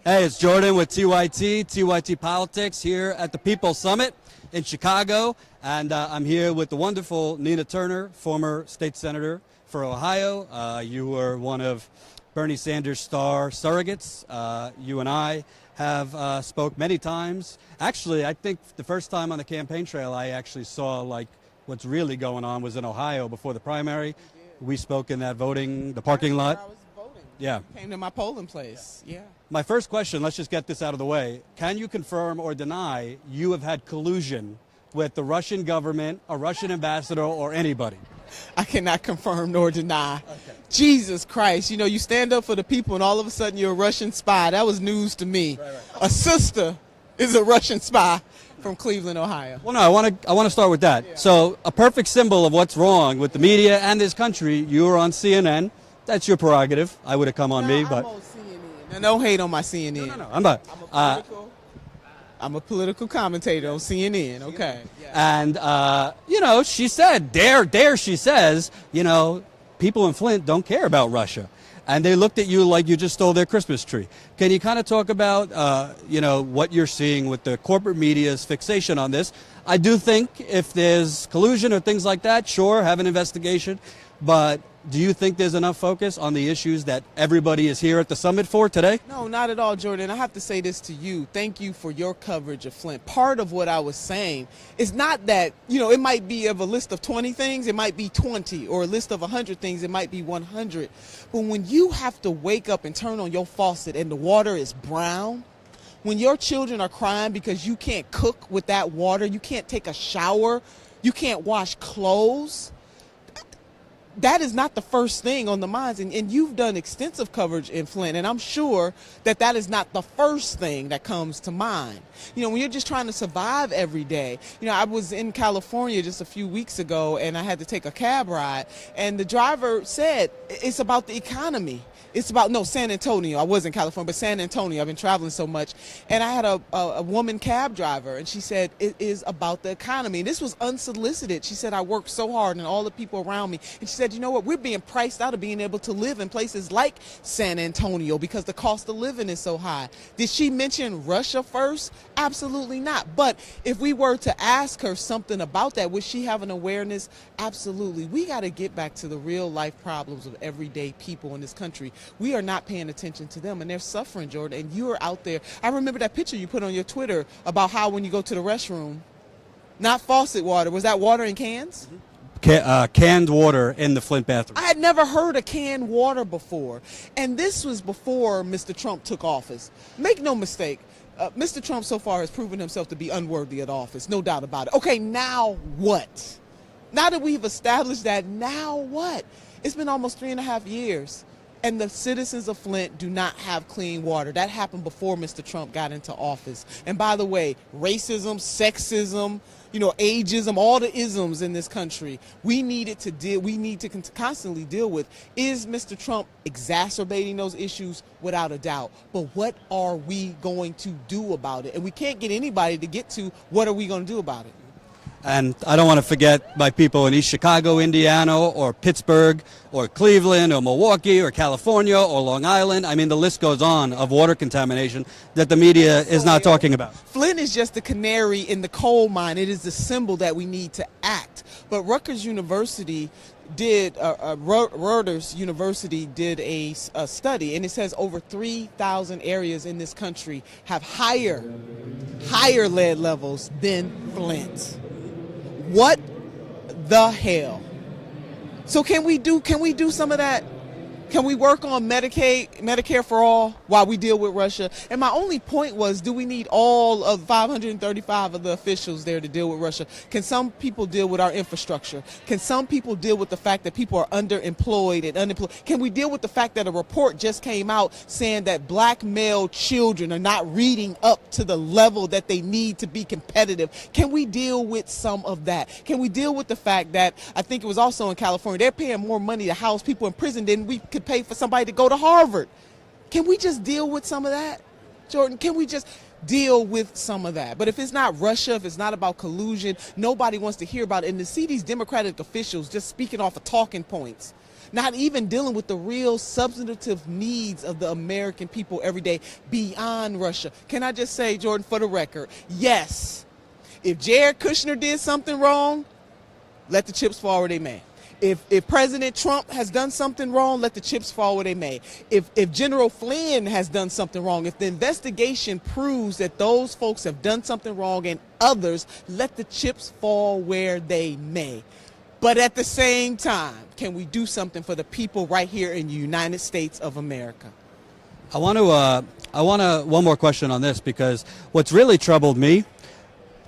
Hey, it's Jordan with TYT Politics here at the People's Summit in Chicago. And I'm here with the wonderful Nina Turner, former state senator for Ohio. You were one of Bernie Sanders' star surrogates. You and I have spoke many times. Actually, I think the first time on the campaign trail I actually saw like what's really going on was in Ohio before the primary. We spoke in that the parking lot. I was voting. Yeah. Came to my polling place. Yeah. My first question, let's just get this out of the way. Can you confirm or deny you have had collusion with the Russian government, a Russian ambassador, or anybody? I cannot confirm nor deny. Okay. Jesus Christ. You know, you stand up for the people and all of a sudden you're a Russian spy. That was news to me. Right. A sister is a Russian spy from Cleveland, Ohio. Well, no, I want to start with that. Yeah. So a perfect symbol of what's wrong with the media and this country, you were on CNN. That's your prerogative. I would have come on me, but... I'm on CNN. Now, don't hate on my CNN. No, I'm not. I'm a political commentator on CNN, okay. Yeah. And, you know, she said, she says, you know, people in Flint don't care about Russia. And they looked at you like you just stole their Christmas tree. Can you kind of talk about, you know, what you're seeing with the corporate media's fixation on this? I do think if there's collusion or things like that, sure, have an investigation. But do you think there's enough focus on the issues that everybody is here at the summit for today? No, not at all, Jordan. I have to say this to you. Thank you for your coverage of Flint. Part of what I was saying is not that, you know, it might be of a list of 20 things, it might be 20, or a list of 100 things, it might be 100. But when you have to wake up and turn on your faucet and the water is brown, when your children are crying because you can't cook with that water, you can't take a shower, you can't wash clothes, that is not the first thing on the minds. And you've done extensive coverage in Flint, and I'm sure that that is not the first thing that comes to mind. You know, when you're just trying to survive every day. You know, I was in California just a few weeks ago, and I had to take a cab ride, and the driver said, it's about the economy. It's about, no, San Antonio. I was in California, but San Antonio. I've been traveling so much. And I had a woman cab driver, and she said, it is about the economy. And this was unsolicited. She said, I worked so hard and all the people around me. And she said, you know what, we're being priced out of being able to live in places like San Antonio because the cost of living is so high. Did she mention Russia first? Absolutely not. But if we were to ask her something about that, would she have an awareness? Absolutely. We got to get back to the real life problems of everyday people in this country. We are not paying attention to them, and they're suffering, Jordan, and you are out there. I remember that picture you put on your Twitter about how when you go to the restroom, not faucet water, was that water in cans? Canned water in the Flint bathroom. I had never heard of canned water before, and this was before Mr. Trump took office. Make no mistake, Mr. Trump so far has proven himself to be unworthy of office, no doubt about it. Okay, now what? Now that we've established that, now what? It's been almost 3.5 years. And the citizens of Flint do not have clean water. That happened before Mr. Trump got into office. And by the way, racism, sexism, you know, ageism, all the isms in this country, we need to constantly deal with. Is Mr. Trump exacerbating those issues? Without a doubt. But what are we going to do about it? And we can't get anybody to get to what are we going to do about it. And I don't want to forget my people in East Chicago, Indiana, or Pittsburgh, or Cleveland, or Milwaukee, or California, or Long Island. I mean, the list goes on of water contamination that the media is not talking about. Flint is just the canary in the coal mine. It is the symbol that we need to act. But Rutgers University Reuters University did a study, and it says over 3,000 areas in this country have higher lead levels than Flint. What the hell? So can we do some of that? Can we work on Medicare for all while we deal with Russia? And my only point was, do we need all of 535 of the officials there to deal with Russia? Can some people deal with our infrastructure? Can some people deal with the fact that people are underemployed and unemployed? Can we deal with the fact that a report just came out saying that black male children are not reading up to the level that they need to be competitive? Can we deal with some of that? Can we deal with the fact that, I think it was also in California, they're paying more money to house people in prison than we could pay for somebody to go to Harvard? Can we just deal with some of that, Jordan? Can we just deal with some of that? But if it's not Russia, if it's not about collusion, nobody wants to hear about it. And to see these Democratic officials just speaking off of talking points, not even dealing with the real substantive needs of the American people every day beyond Russia. Can I just say, Jordan, for the record, yes, if Jared Kushner did something wrong, let the chips fall where they may. If President Trump has done something wrong, let the chips fall where they may. If General Flynn has done something wrong, if the investigation proves that those folks have done something wrong and others, let the chips fall where they may. But at the same time, can we do something for the people right here in the United States of America? I want to one more question on this, because what's really troubled me,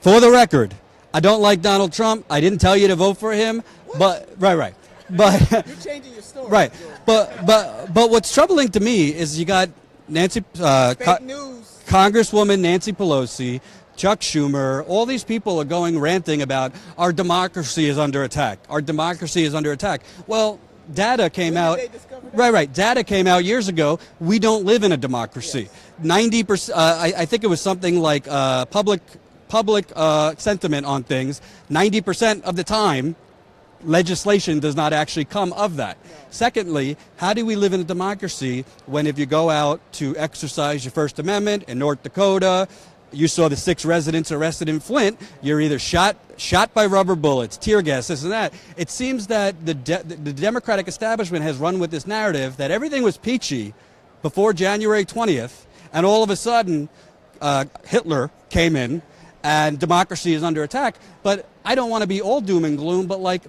for the record, I don't like Donald Trump. I didn't tell you to vote for him. But right. But you're changing your story. Right. But what's troubling to me is you got Nancy fake news. Congresswoman Nancy Pelosi, Chuck Schumer, all these people are going ranting about our democracy is under attack. Our democracy is under attack. Well, data came out. Right. Data came out years ago. We don't live in a democracy. 90%. I think it was something like public sentiment on things. 90% of the time, legislation does not actually come of that. No. Secondly, how do we live in a democracy when if you go out to exercise your First Amendment in North Dakota, you saw the 6 residents arrested in Flint, you're either shot by rubber bullets, tear gas, this and that. It seems that the Democratic establishment has run with this narrative that everything was peachy before January 20th, and all of a sudden Hitler came in and democracy is under attack. But I don't want to be all doom and gloom, but like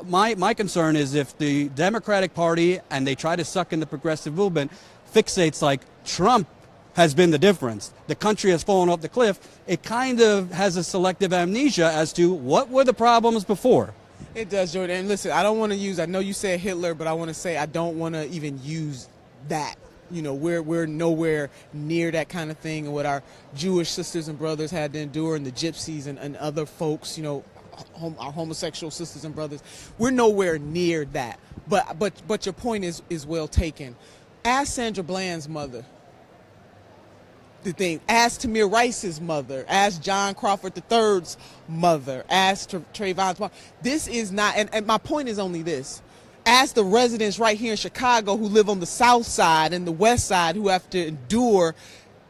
my concern is if the Democratic Party, and they try to suck in the progressive movement, fixates like Trump has been the difference. The country has fallen off the cliff. It kind of has a selective amnesia as to what were the problems before. It does, Jordan. And listen, I don't want to use, I know you said Hitler, but I want to say I don't want to even use that. You know, we're nowhere near that kind of thing, and what our Jewish sisters and brothers had to endure, and the gypsies and other folks, you know, our homosexual sisters and brothers, we're nowhere near that. But your point is well taken. Ask Sandra Bland's mother the thing. Ask Tamir Rice's mother. Ask John Crawford III's mother. Ask Trayvon's mom. This is not, and my point is only this. Ask the residents right here in Chicago who live on the south side and the west side who have to endure,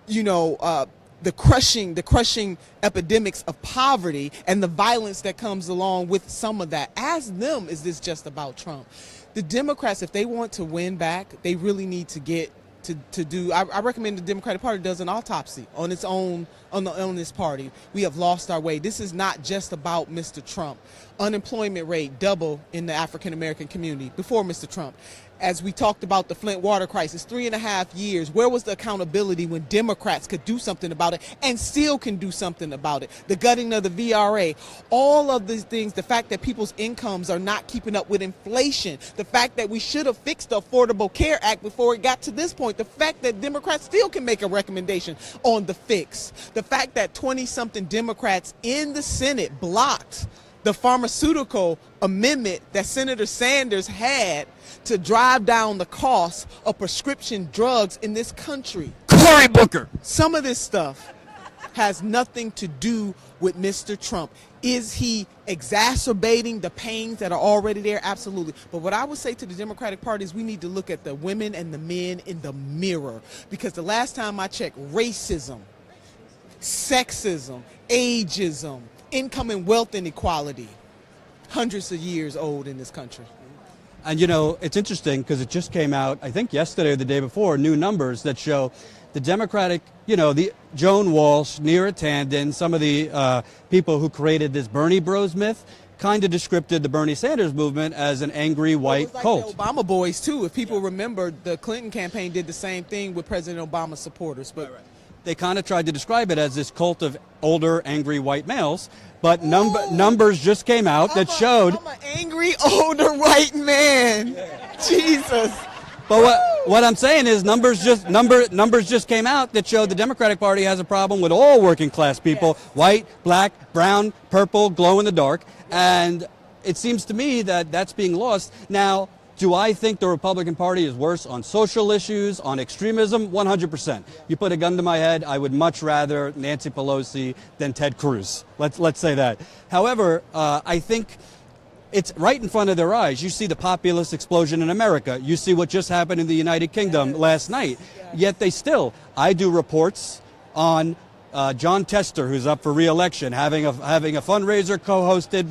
you know, the crushing epidemics of poverty and the violence that comes along with some of that. Ask them, is this just about Trump? The Democrats, if they want to win back, they really need to get to do. I recommend the Democratic Party does an autopsy on its own, on this party. We have lost our way. This is not just about Mr. Trump. Unemployment rate double in the African American community before Mr. Trump. As we talked about the Flint water crisis, 3.5 years, where was the accountability when Democrats could do something about it and still can do something about it? The gutting of the VRA, all of these things, the fact that people's incomes are not keeping up with inflation, the fact that we should have fixed the Affordable Care Act before it got to this point, the fact that Democrats still can make a recommendation on the fix, the fact that 20-something Democrats in the Senate blocked the pharmaceutical amendment that Senator Sanders had to drive down the cost of prescription drugs in this country. Cory Booker. Some of this stuff has nothing to do with Mr. Trump. Is he exacerbating the pains that are already there? Absolutely. But what I would say to the Democratic Party is we need to look at the women and the men in the mirror. Because the last time I checked, racism, sexism, ageism, income and wealth inequality, hundreds of years old in this country. And, you know, it's interesting because it just came out, I think yesterday or the day before, new numbers that show the Democratic, you know, the Joan Walsh, Neera Tanden, some of the people who created this Bernie Bros myth kind of described the Bernie Sanders movement as an angry white cult. The Obama boys, too. If people remember, the Clinton campaign did the same thing with President Obama's supporters. But they kind of tried to describe it as this cult of older, angry white males. But numbers just came out that showed... I'm an angry, older white man. Jesus. But what I'm saying is numbers just came out that showed the Democratic Party has a problem with all working class people, white, black, brown, purple, glow in the dark. And it seems to me that that's being lost. Now, do I think the Republican Party is worse on social issues, on extremism? 100%. You put a gun to my head, I would much rather Nancy Pelosi than Ted Cruz. Let's say that. However, I think It's right in front of their eyes. You see the populist explosion in America. You see what just happened in the United Kingdom last night. Yet they still, I do reports on John Tester, who's up for re-election, having a fundraiser co-hosted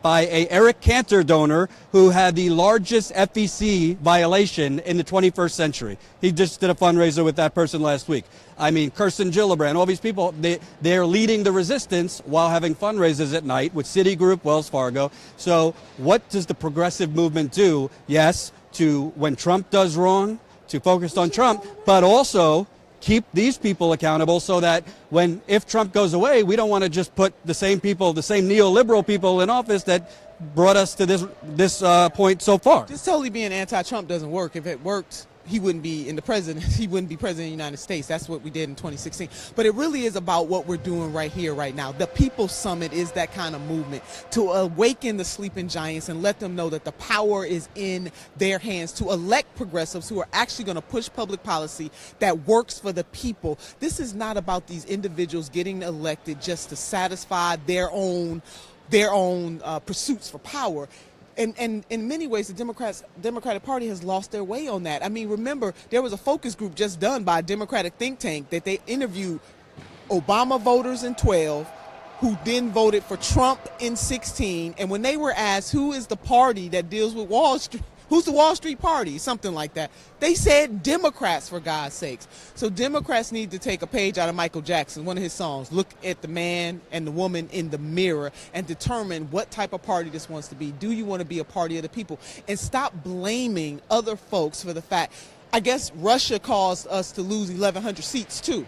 by a Eric Cantor donor who had the largest FEC violation in the 21st century. He just did a fundraiser with that person last week. I mean, Kirsten Gillibrand, all these people, they're leading the resistance while having fundraisers at night with Citigroup, Wells Fargo. So what does the progressive movement do? Yes, to when Trump does wrong, to focus on Trump, but also keep these people accountable so that if Trump goes away, we don't want to just put the same people, the same neoliberal people in office that brought us to this point so far. Just totally being anti-Trump doesn't work. If it worked, he wouldn't be he wouldn't be president of the United States. That's what we did in 2016. But it really is about what we're doing right here, right now. The People's Summit is that kind of movement to awaken the sleeping giants and let them know that the power is in their hands to elect progressives who are actually going to push public policy that works for the people. This is not about these individuals getting elected just to satisfy their own pursuits for power. And in many ways, the Democratic Party has lost their way on that. I mean, remember, there was a focus group just done by a Democratic think tank that they interviewed Obama voters in 12 who then voted for Trump in 16. And when they were asked who is the party that deals with Wall Street, who's the Wall Street Party, something like that, they said Democrats, for God's sakes. So Democrats need to take a page out of Michael Jackson, one of his songs, look at the man and the woman in the mirror and determine what type of party this wants to be. Do you want to be a party of the people? And stop blaming other folks for the fact, I guess Russia caused us to lose 1,100 seats too.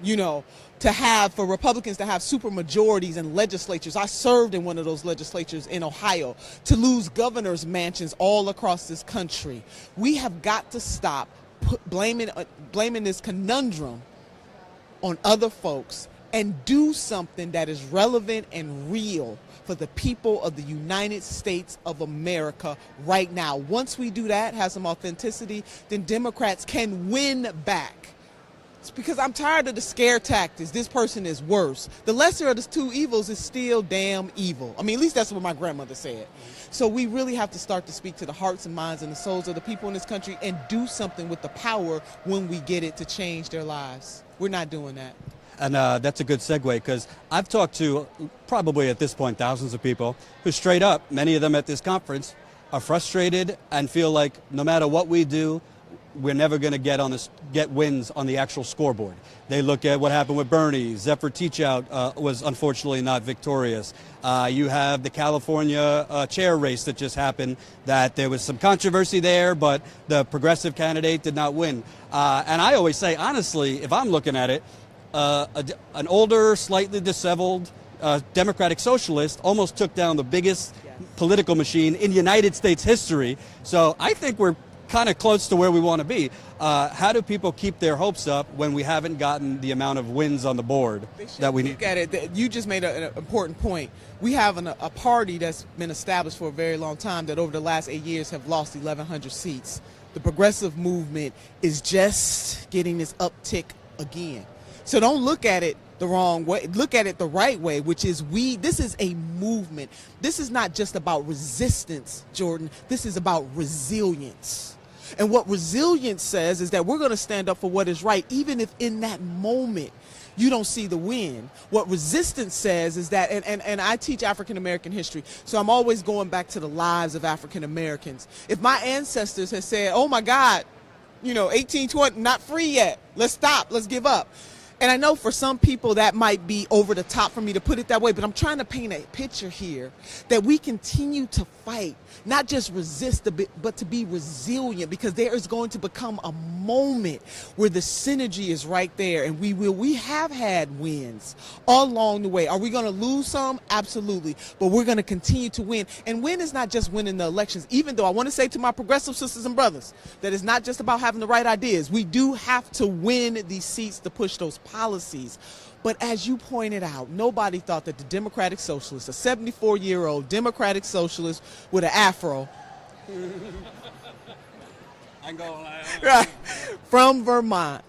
You know, for Republicans to have super majorities in legislatures. I served in one of those legislatures in Ohio. To lose governor's mansions all across this country. We have got to stop blaming this conundrum on other folks and do something that is relevant and real for the people of the United States of America right now. Once we do that, have some authenticity, then Democrats can win back. It's because I'm tired of the scare tactics. This person is worse. The lesser of the two evils is still damn evil. I mean, at least that's what my grandmother said. So we really have to start to speak to the hearts and minds and the souls of the people in this country and do something with the power when we get it to change their lives. We're not doing that. And that's a good segue, because I've talked to probably at this point thousands of people who straight up, many of them at this conference, are frustrated and feel like no matter what we do, we're never going to get wins on the actual scoreboard. They look at what happened with Bernie. Zephyr Teachout was unfortunately not victorious. You have the California chair race that just happened, that there was some controversy there, but the progressive candidate did not win. And I always say, honestly, if I'm looking at it, an older, slightly disheveled Democratic socialist almost took down the biggest political machine in United States history. So I think we're kind of close to where we want to be. How do people keep their hopes up when we haven't gotten the amount of wins on the board that we need? Look at it. You just made an important point. We have a party that's been established for a very long time that over the last 8 years have lost 1,100 seats. The progressive movement is just getting this uptick again. So don't look at it the wrong way. Look at it the right way, which is this is a movement. This is not just about resistance, Jordan. This is about resilience. And what resilience says is that we're going to stand up for what is right, even if in that moment you don't see the win. What resistance says is that, and I teach African American history, so I'm always going back to the lives of African Americans. If my ancestors had said, oh my God, 1820, not free yet, let's stop, let's give up. And I know for some people that might be over the top for me to put it that way, but I'm trying to paint a picture here that we continue to fight, not just resist a bit, but to be resilient, because there is going to become a moment where the synergy is right there, and we have had wins all along the way. Are we going to lose some? Absolutely. But we're going to continue to win. And win is not just winning the elections, even though I want to say to my progressive sisters and brothers that it's not just about having the right ideas. We do have to win these seats to push those policies. But as you pointed out, nobody thought that the Democratic Socialist, a 74-year-old Democratic Socialist with an afro right, from Vermont,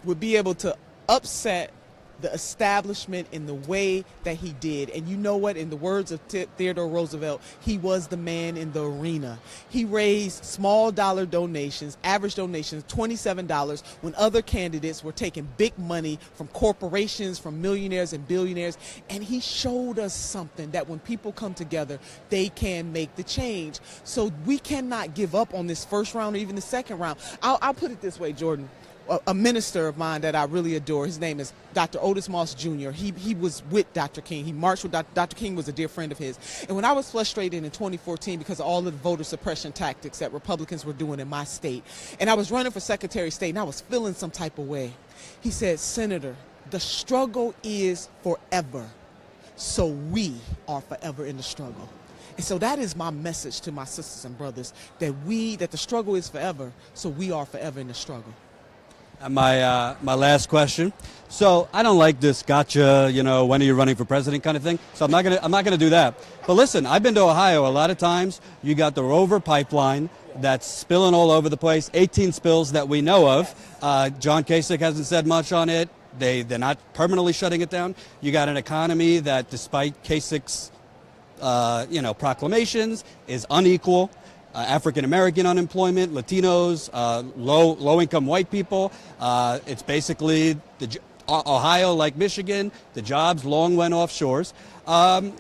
would be able to upset the establishment in the way that he did. And you know what? In the words of Theodore Roosevelt, he was the man in the arena. He raised small dollar donations, average donations, $27, when other candidates were taking big money from corporations, from millionaires and billionaires. And he showed us something, that when people come together, they can make the change. So we cannot give up on this first round or even the second round. I'll put it this way, Jordan. A minister of mine that I really adore, his name is Dr. Otis Moss Jr. He was with Dr. King. He marched with Dr. King, was a dear friend of his. And when I was frustrated in 2014 because of all of the voter suppression tactics that Republicans were doing in my state, and I was running for Secretary of State and I was feeling some type of way, he said, "Senator, the struggle is forever, so we are forever in the struggle." And so that is my message to my sisters and brothers, that the struggle is forever, so we are forever in the struggle. And my last question. So I don't like this gotcha, when are you running for president kind of thing. So I'm not gonna do that. But listen, I've been to Ohio a lot of times. You got the Rover pipeline that's spilling all over the place. 18 spills that we know of. John Kasich hasn't said much on it. They're not permanently shutting it down. You got an economy that, despite Kasich's proclamations, is unequal. African-American unemployment, Latinos, low-income white people. It's basically Ohio, like Michigan, the jobs long went offshores.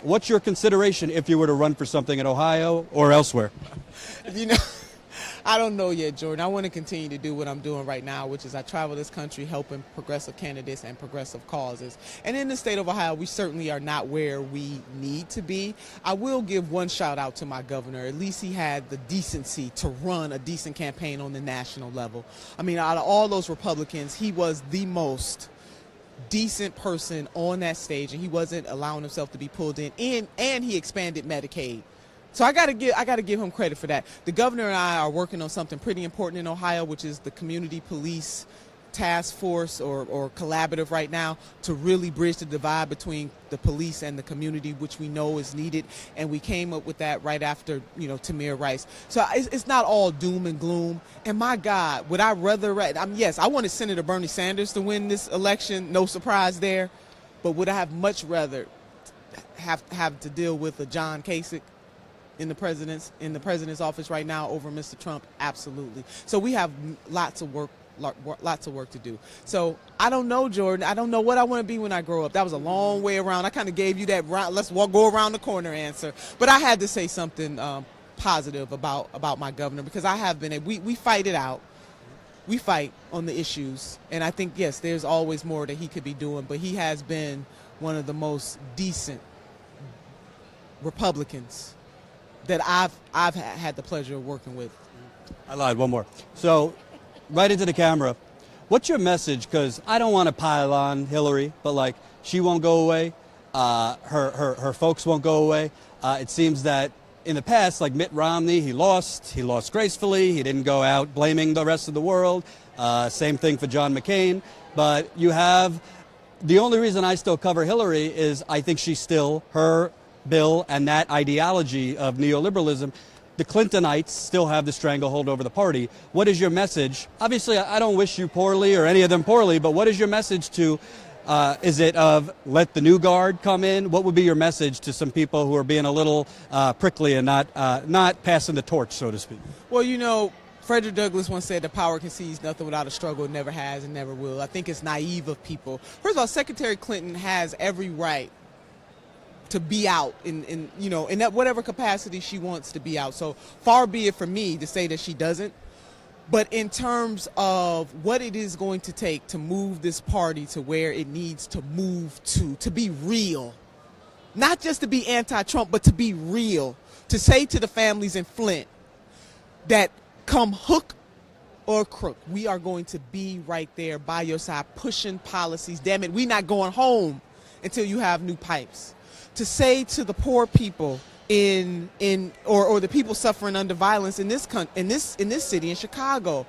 What's your consideration if you were to run for something in Ohio or elsewhere? I don't know yet, Jordan. I want to continue to do what I'm doing right now, which is I travel this country helping progressive candidates and progressive causes. And in the state of Ohio, we certainly are not where we need to be. I will give one shout out to my governor. At least he had the decency to run a decent campaign on the national level. I mean, out of all those Republicans, he was the most decent person on that stage, and he wasn't allowing himself to be pulled in. And he expanded Medicaid. So I gotta give him credit for that. The governor and I are working on something pretty important in Ohio, which is the community police task force or collaborative right now, to really bridge the divide between the police and the community, which we know is needed. And we came up with that right after, Tamir Rice. So it's not all doom and gloom. And my God, would I rather, yes, I wanted Senator Bernie Sanders to win this election. No surprise there. But would I have much rather have to deal with a John Kasich in the president's office right now over Mr. Trump? Absolutely. So we have lots of work to do. So I don't know, Jordan. I don't know what I want to be when I grow up. That was a long way around. I kind of gave you that go around the corner answer. But I had to say something positive about my governor, because I have been. We fight it out. We fight on the issues, and I think, yes, there's always more that he could be doing. But he has been one of the most decent Republicans that I've had the pleasure of working with. I lied, one more. So, right into the camera, what's your message? Because I don't want to pile on Hillary, but she won't go away. Her folks won't go away. It seems that in the past, like Mitt Romney, he lost gracefully. He didn't go out blaming the rest of the world. Same thing for John McCain. But you have, the only reason I still cover Hillary is I think she's still, her bill and that ideology of neoliberalism, the Clintonites still have the stranglehold over the party. What is your message? Obviously, I don't wish you poorly or any of them poorly, but what is your message to, is it of let the new guard come in? What would be your message to some people who are being a little prickly and not passing the torch, so to speak? Well, Frederick Douglass once said, "The power concedes nothing without a struggle. It never has and never will." I think it's naive of people. First of all, Secretary Clinton has every right to be out in that whatever capacity she wants to be out. So far be it from me to say that she doesn't. But in terms of what it is going to take to move this party to where it needs to move to be real, not just to be anti-Trump, but to be real, to say to the families in Flint that come hook or crook, we are going to be right there by your side pushing policies. Damn it, we're not going home until you have new pipes. To say to the poor people or the people suffering under violence in this city, in Chicago,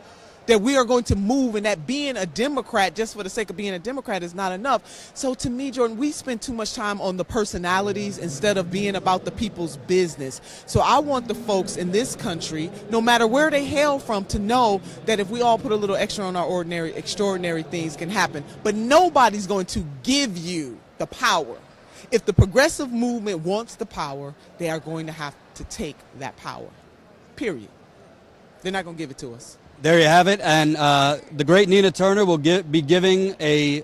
that we are going to move, and that being a Democrat just for the sake of being a Democrat is not enough. So to me, Jordan, we spend too much time on the personalities instead of being about the people's business. So I want the folks in this country, no matter where they hail from, to know that if we all put a little extra on our ordinary, extraordinary things can happen. But nobody's going to give you the power. If the progressive movement wants the power, they are going to have to take that power, period. They're not going to give it to us. There you have it. And the great Nina Turner will be giving a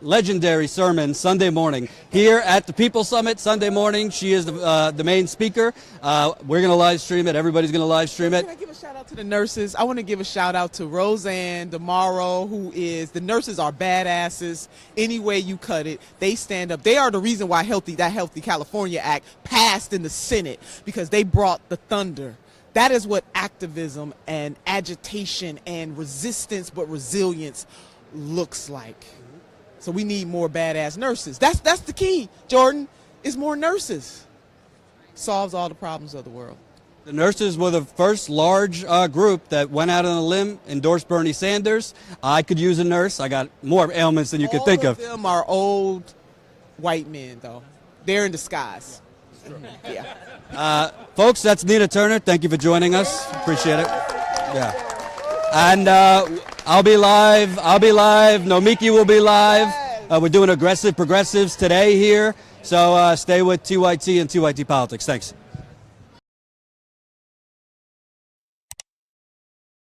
legendary sermon Sunday morning here at the People Summit Sunday morning. She is the main speaker. We're going to live stream it. Everybody's going to live stream it. Can I give a shout out to the nurses? I want to give a shout out to Roseanne DeMauro, the nurses are badasses. Any way you cut it, they stand up. They are the reason why that Healthy California Act passed in the Senate, because they brought the thunder. That is what activism and agitation and resistance but resilience looks like. So we need more badass nurses. That's the key, Jordan, is more nurses. Solves all the problems of the world. The nurses were the first large group that went out on a limb, endorsed Bernie Sanders. I could use a nurse. I got more ailments than you could think of. All of them are old white men, though. They're in disguise. Yeah. Folks, that's Nina Turner. Thank you for joining us. Appreciate it. Yeah. And I'll be live. Nomiki will be live. We're doing Aggressive Progressives today here. So stay with TYT and TYT Politics. Thanks.